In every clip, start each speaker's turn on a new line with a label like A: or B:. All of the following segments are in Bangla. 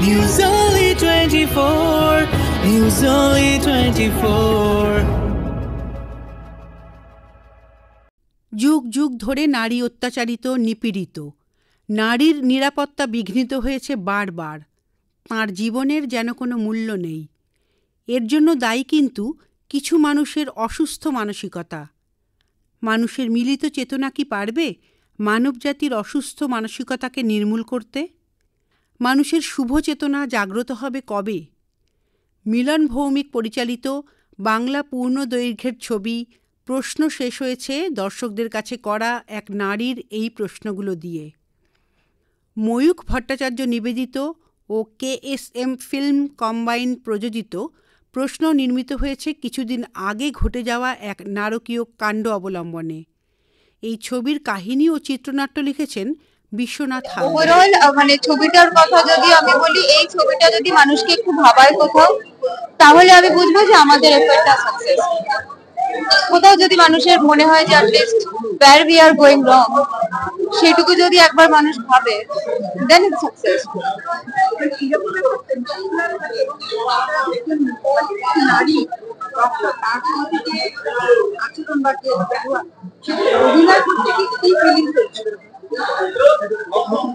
A: News Only 24. News Only 24.
B: যুগ যুগ ধরে নারী অত্যাচারিত, নিপীড়িত। নারীর নিরাপত্তা বিঘ্নিত হয়েছে বারবার। তাঁর জীবনের যেন কোনো মূল্য নেই। এর জন্য দায়ী কিন্তু কিছু মানুষের অসুস্থ মানসিকতা। মানুষের মিলিত চেতনা কি পারবে মানবজাতির অসুস্থ মানসিকতাকে নির্মূল করতে? মানুষের শুভ চেতনা জাগ্রত হবে কবে? মিলন ভৌমিক পরিচালিত বাংলা পূর্ণ দৈর্ঘ্যের ছবি প্রশ্ন শেষ হয়েছে দর্শকদের কাছে করা এক নারীর এই প্রশ্নগুলো দিয়ে। ময়ূখ ভট্টাচার্য নিবেদিত ও KSM ফিল্ম কম্বাইন প্রযোজিত প্রশ্ন নির্মিত হয়েছে কিছুদিন আগে ঘটে যাওয়া এক নারকীয় কাণ্ড অবলম্বনে। এই ছবির কাহিনী ও চিত্রনাট্য লিখেছেন বিশ্বনাথ হালদার।
C: ওভারঅল মানে ছবিটার কথা যদি আমি বলি, এই ছবিটা যদি মানুষকে একটু ভাবায় কোথাও, তাহলে আমি বুঝবো যে আমাদের এফর্টটা সাকসেস। কোথাও যদি মানুষের মনে হয় যে at least where we are going wrong, সেটুকু যদি একবার মানুষ ভাবে, then it's success.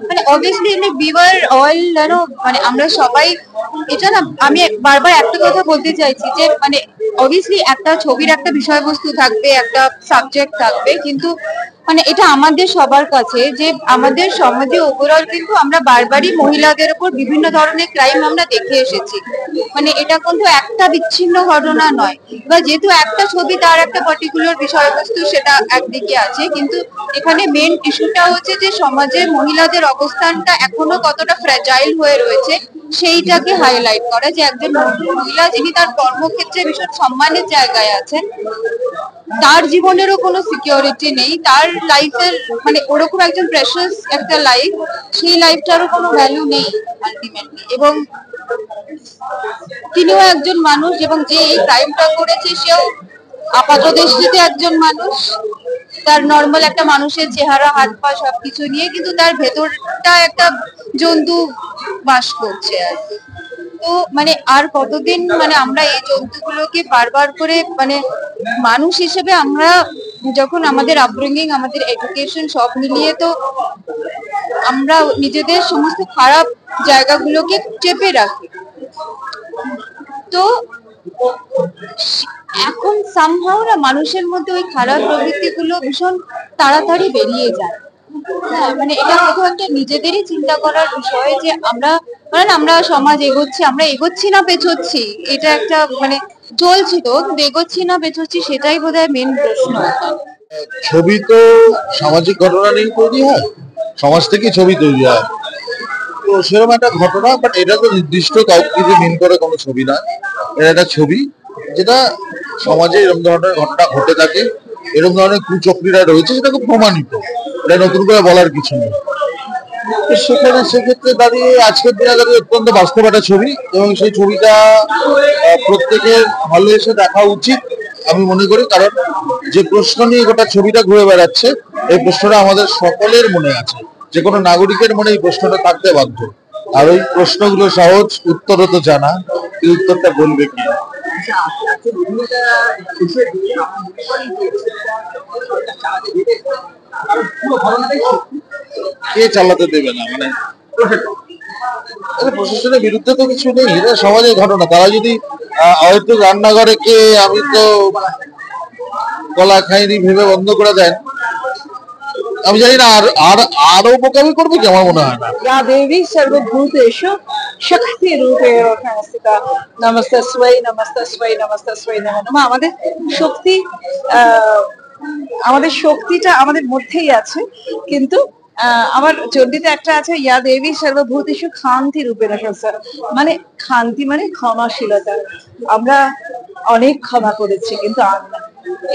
C: মানে obviously we were all, মানে আমরা সবাই, এটা না আমি বারবার একটা কথা বলতে চাইছি যে মানে obviously একটা ছবির একটা বিষয়বস্তু থাকবে, একটা সাবজেক্ট থাকবে, কিন্তু মানে এটা আমাদের সবার কাছে যে আমাদের সমাজে ওভারঅল কিন্তু আমরা বারবারই মহিলাদের উপর বিভিন্ন ধরনের ক্রাইম আমরা দেখে এসেছি। মানে এটা কিন্তু একটা বিচ্ছিন্ন ঘটনা নয়, বা যেহেতু একটা ছবি তার একটা পার্টিকুলার বিষয়বস্তু সেটা একদিকে আছে, কিন্তু এখানে মেন ইস্যুটা হচ্ছে যে সমাজে মহিলাদের অবস্থানটা এখনো কতটা ফ্র্যাজাইল হয়ে রয়েছে সেইটাকে হাইলাইট করা, যে একজন মহিলা যিনি তার কর্মক্ষেত্রে ভীষণ সম্মানের জায়গায় আছেন, তার জীবনেরও কোনো সিকিউরিটি নেই, তার লাইফের মানে ওরকম একজন প্রেশাস একটা লাইফ, সেই লাইফটারও কোনো ভ্যালু নেই আলটিমেটলি। এবং তিনিও একজন মানুষ, এবং যে এই ক্রাইমটা করেছে সেও আপাত দৃষ্টিতে একজন মানুষ, তার নর্মাল একটা মানুষের চেহারা, হাত পা সবকিছু নিয়ে, কিন্তু তার ভেতরটা একটা জন্তু বাস করছে আর কি। তো মানে আর কতদিন মানে আমরা এই জন্তুগুলোকে বারবার করে মানে মানুষ হিসেবে আমরা যখন আমাদের আপব্রিঙ্গিং, আমাদের এডুকেশন সব মিলিয়ে তো আমরা নিজেদের সমস্ত খারাপ জায়গাগুলোকে চেপে রাখি। তো এখন সামহাও না মানুষের মধ্যে ওই খারাপ প্রবৃত্তিগুলো ভীষণ তাড়াতাড়ি বেরিয়ে যায়। হ্যাঁ, মানে এটা কোথাও একটা নিজেদেরই চিন্তা করার বিষয় যে আমরা সমাজ এগোচ্ছি, আমরা এগোচ্ছি না পেছোচ্ছি, এটা একটা মানে চলছি তো, কিন্তু এগোচ্ছি না পেছোচ্ছি সেটাই বোধহয় মেন প্রশ্ন।
D: ছবি তো সামাজিক ঘটনা নিয়ে তৈরি হয়, সমাজ থেকে ছবি তৈরি হয়, তো সেরকম একটা ঘটনা, বাট এটা তো নির্দিষ্ট কাউকে মিন করে কোনো ছবি না। এটা একটা ছবি যেটা সমাজে এরকম ধরনের ঘটনা ঘটে থাকে, এরকম ধরনের কুচক্রীরা রয়েছে, সেটা খুব প্রমাণিত, এটা নতুন করে বলার কিছু নেই। সেক্ষেত্রে দাঁড়িয়ে আজকের দিনে দাঁড়িয়ে অত্যন্ত বাস্তব একটা ছবি, এবং সেই ছবিটা প্রত্যেকের হলে এসে দেখা উচিত আমি মনে করি। কারণ যে প্রশ্ন নিয়ে গোটা ছবিটা ঘুরে বেড়াচ্ছে, এই প্রশ্নটা আমাদের সকলের মনে আছে, যে কোনো নাগরিকের মনে এই প্রশ্নটা থাকতে বাধ্য। আর ওই প্রশ্নগুলো সহজ, উত্তরও তো জানা, এই উত্তরটা বলবে কি? কে চালাতে দেবে না? মানে প্রশাসনের বিরুদ্ধে তো কিছু নেই, এটা সমাজের ঘটনা। তারা যদি হয়তো রান্নাঘরে কে আমি তো কলা খাইনি ভেবে বন্ধ করে দেন, আমি জানি না, আর আরো বোকামি করবে কি আমার মনে হয় না।
E: या देवी सर्वभूतेषु शक्ति रूपेण स्थिता नमस्तस्मै नमस्तस्मै नमस्तस्मै नमो नमः। আমাদের শক্তিটা আমাদের মধ্যেই আছে, কিন্তু আমার চণ্ডীতে একটা আছে, ইয়া দেবী সর্বভূতেষু খান্তি রূপেণ সংস্থা, মানে খান্তি মানে ক্ষমাশীলতা। আমরা অনেক ক্ষমা করেছি, কিন্তু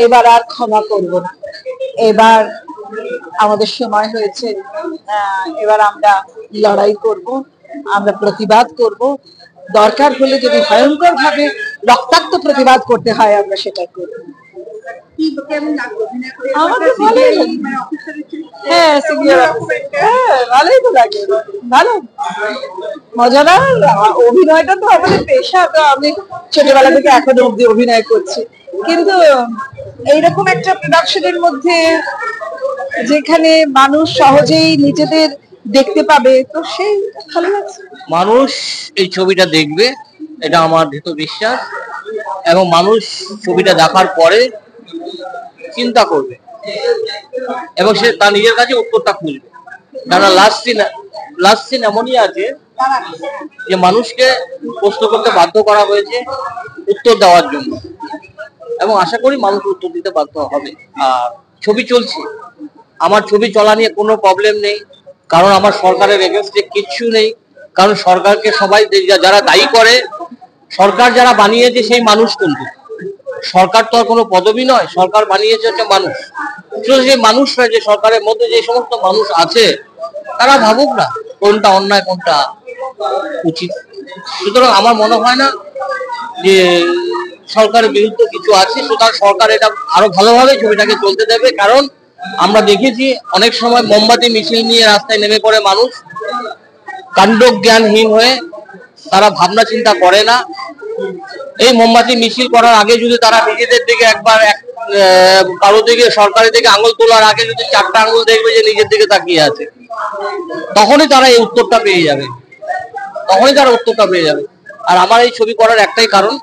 E: এবার আর ক্ষমা করব না। এবার আমাদের সময় হয়েছে, এবার আমরা লড়াই করব, আমরা প্রতিবাদ করব, দরকার হলে যদি ভয়ঙ্কর ভাবে রক্তাক্ত প্রতিবাদ করতে হয় আমরা সেটা করব। আমার তো ভালোই লাগে। হ্যাঁ সিনিয়র হ্যাঁ ভালোই তো লাগে, ভালো মজাদার। অভিনয়টা তো আমাদের পেশা, তো আমি ছোটবেলা থেকে এখনো অব্দি অভিনয় করছি, কিন্তু এইরকম একটা প্রোডাকশনের মধ্যে যেখানে মানুষ সহজেই নিজেদের দেখতে পাবে, তো সেই ভালো লাগছে।
F: মানুষ এই ছবিটা দেখবে, এটা আমার দৃঢ় বিশ্বাস, এবং মানুষ ছবিটা দেখার পরে চিন্তা করবে এবং সে তার নিজের কাছে উত্তরটা খুঁজবে। কারণ লাস্ট সিন এমনই আছে যে মানুষকে প্রশ্ন করতে বাধ্য করা হয়েছে উত্তর দেওয়ার জন্য, এবং আশা করি মানুষ উত্তর দিতে বাধ্য হবে। আর ছবি চলছে, আমার ছবি চলা নিয়ে কোনো প্রবলেম নেই, কারণ আমার সরকারের এগেনস্টে কিচ্ছু নেই। কারণ সরকারকে সবাই যারা দায়ী করে, সরকার যারা বানিয়েছে সেই মানুষ, কিন্তু সরকার তো আর কোনো পদবি নয়, সরকার বানিয়েছে হচ্ছে মানুষ। যে মানুষরা, যে সরকারের মধ্যে যে সমস্ত মানুষ আছে, তারা ভাবুক না কোনটা অন্যায় কোনটা উচিত। সুতরাং আমার মনে হয় না যে সরকারের বিরুদ্ধে কিছু আছে, সুতরাং সরকার এটা আরো ভালোভাবে ছবিটাকে চলতে দেবে। কারণ আমরা দেখেছি অনেক সময় মোমবাতি মিছিল নিয়ে রাস্তায় নেমে পড়ে মানুষ, কাণ্ড জ্ঞানহীন হয়ে, তারা ভাবনা চিন্তা করে না। এই মোমবাতি মিছিল করার আগে যদি তারা নিজেদের দিকে একবার কারো দিকে, সরকারের দিকে আঙুল তোলার আগে যদি 4টা আঙুল দেখবে যে নিজের দিকে তাকিয়ে আছে, তখনই তারা এই উত্তরটা পেয়ে যাবে, আর আমার এই ছবি করার একটাই কারণ,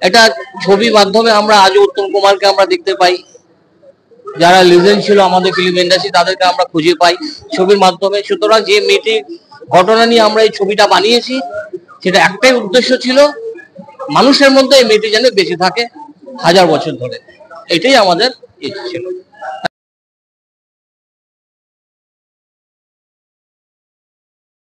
F: এটা ছবির মাধ্যমে আমরা আজ উত্তম কুমারকে আমরা দেখতে পাই, যারা লিজেন্ড ছিল আমাদের ফিল্ম ইন্ডাস্ট্রি তাদেরকে আমরা খুঁজে পাই ছবির মাধ্যমে। সুতরাং যে মেয়েটির ঘটনা নিয়ে আমরা এই ছবিটা বানিয়েছি, সেটা একটাই উদ্দেশ্য ছিল, মানুষের মধ্যে এই মেয়েটি যেন বেঁচে থাকে 1000 বছর ধরে। এটাই আমাদের ইচ্ছে ছিল।